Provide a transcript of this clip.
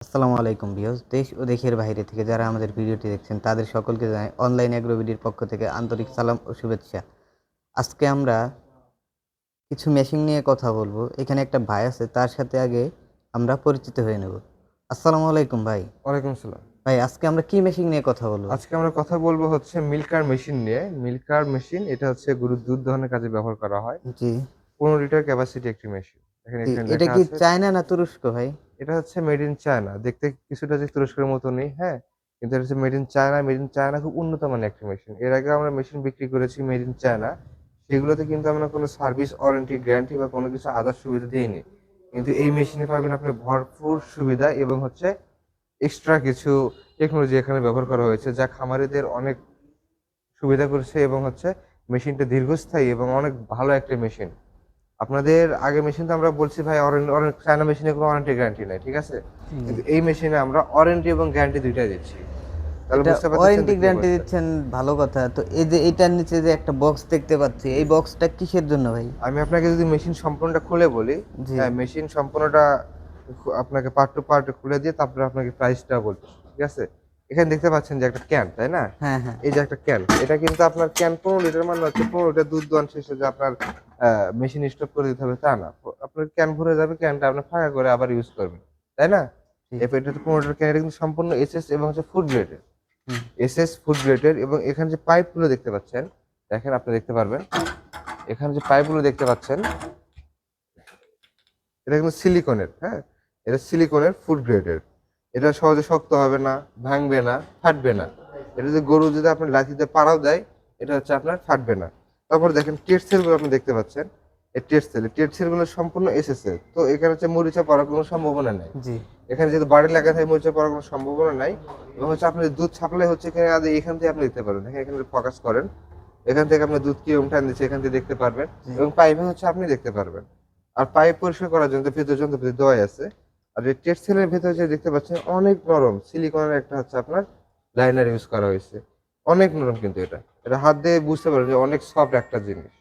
আসসালামু আলাইকুম ভিউয়ার্স, দেশ ও দেশের বাইরে থেকে যারা আমাদের ভিডিওটি দেখছেন তাদের সকলকে জানাই অনলাইন অ্যাগ্রোবিডির পক্ষ থেকে আন্তরিক সালাম ও শুভেচ্ছা। আজকে আমরা কিছু মেশিন নিয়ে কথা বলবো। এখানে একটা ভাই আছে, তার সাথে আগে আমরা পরিচিত হয়ে নেব। আসসালামু আলাইকুম ভাই। ওয়ালাইকুম আসসালাম। ভাই, আজকে আমরা কি মেশিন নিয়ে কথা বলবো? আজকে আমরা কথা বলবো হচ্ছে মিল্কার মেশিন নিয়ে। মিল্কার মেশিন এটা হচ্ছে গরুর দুধ দহনের কাজে ব্যবহার করা হয়। জি 15 লিটার ক্যাপাসিটি একটি মেশিন। দেখেন জি, এখানে এটা লেখা কি আছে। চায়না না তুরস্ক ভাই? এটা হচ্ছে মেড ইন চায়না। দেখতে কিছুটা যে তুরস্কের মতনই, হ্যাঁ? কিন্তু এটা হচ্ছে made in China. Made in China খুব উন্নত মানের একটি মেশিন। এর আগে আমরা মেশিন বিক্রি করেছি মেড ইন চায়না। সেগুলোতে কিন্তু আমরা কোনো সার্ভিস, ওয়ারেন্টি, গ্যারান্টি বা কোনো কিছু আদার সুবিধা দেইনি। কিন্তু এই মেশিনে পাবেন আপনি ভরপুর সুবিধা এবং হচ্ছে এক্সট্রা কিছু টেকনোলজি এখানে ব্যবহার করা হয়েছে যা খামারিদের অনেক সুবিধা করেছে এবং হচ্ছে মেশিনটা দীর্ঘস্থায়ী এবং অনেক ভালো একটা মেশিন। আপনাদের আগে মেশিন তো আমরা বলছি ভাই চায়না মেশিনে কোনো ওয়ারেন্টি গ্যারান্টি নাই, ঠিক আছে? জি, কিন্তু এই মেশিনে আমরা ওয়ারেন্টি এবং গ্যারান্টি ২ টাই দিচ্ছি। তাহলে এটা বুঝতে পারতেছেন ওয়ারেন্টি তো কি গ্যারান্টি অবস্থা। দিচ্ছেন, ভালো কথা। তো এই যে এটার নিচে যে একটা বক্স দেখতে পাচ্ছি, জি, এই জি। বক্সটা কিসের জন্য ভাই? আমি আপনাকে যদি মেশিন সম্পূর্ণটা খুলে বলি, জি হ্যাঁ, মেশিন সম্পূর্ণটা আপনাকে পার্ট টু পার্ট খুলে দিয়ে তারপরে আপনাকে প্রাইসটা বলতেছি, ঠিক আছে? এখানে দেখতে পাচ্ছেন যে একটা ক্যান, তাই না? হ্যাঁ হ্যাঁ। এই যে একটা ক্যান, এটা কিন্তু আপনার ক্যান ১৫ লিটার মানে হচ্ছে ১৫ লিটার দুধ দোয়ান শেষে যে আপনার মেশিন স্টপ করে দিতে হবে তা না। আপনার ক্যান ভরে যাবে, ক্যানটা আপনি ফাঁকা করে আবার ইউজ করবেন, তাই না? জি। এরপর এটা হচ্ছে ১৫ লিটার ক্যান, এটা কিন্তু সম্পূর্ণ এসএস এবং হচ্ছে ফুড গ্রেডের। হুম। এসএস ফুড গ্রেডের এবং এখানে যে পাইপগুলো দেখতে পাচ্ছেন, দেখেন আপনি দেখতে পারবেন। এখানে যে পাইপগুলো দেখতে পাচ্ছেন এটা কিন্তু সিলিকনের, হ্যাঁ? এটা সিলিকনের ফুড গ্রেডের। এটা সহজে শক্ত হবে না, ভাঙবে না, ফাটবে না। এটা যদি গরু যদি আপনার লাঠিতে পাড়াও দেয়, এটা হচ্ছে আপনার ফাটবে না। তারপর দেখেন টেটসেল গুলো আপনি দেখতে পাচ্ছেন। এই টেটসেল গুলো সম্পূর্ণ এসএসএল। তো এখানে হচ্ছে মরিচা পড়ার কোনো সম্ভাবনা নাই। জি এখানে যেহেতু বাড়ি লাগা থাকে মরিচা পড়ার কোনো সম্ভাবনা নাই। এবং হচ্ছে আপনার দুধ সাপ্লাই হচ্ছে এখানে এখান থেকে আপনি দেখতে পারবেন। দেখেন এখানে ফোকাস করেন। এখান থেকে আপনার দুধ কিরকম টান দিচ্ছে এখান থেকে দেখতে পারবেন। জি। এবং পাইপে হচ্ছে আপনি দেখতে পারবেন। আর পাইপ পরিষ্কার করার জন্য ভিতরে যন্ত্রপাতি দেওয়াই আছে। আর এই টেক্সটাইলের ভেতরে যে দেখতে পাচ্ছেন অনেক নরম সিলিকনের একটা হচ্ছে আপনার লাইনার ইউজ করা হয়েছে। অনেক নরম কিন্তু এটা। এটা হাত দিয়ে বুঝতে পারবেন যে অনেক সফট একটা জিনিস।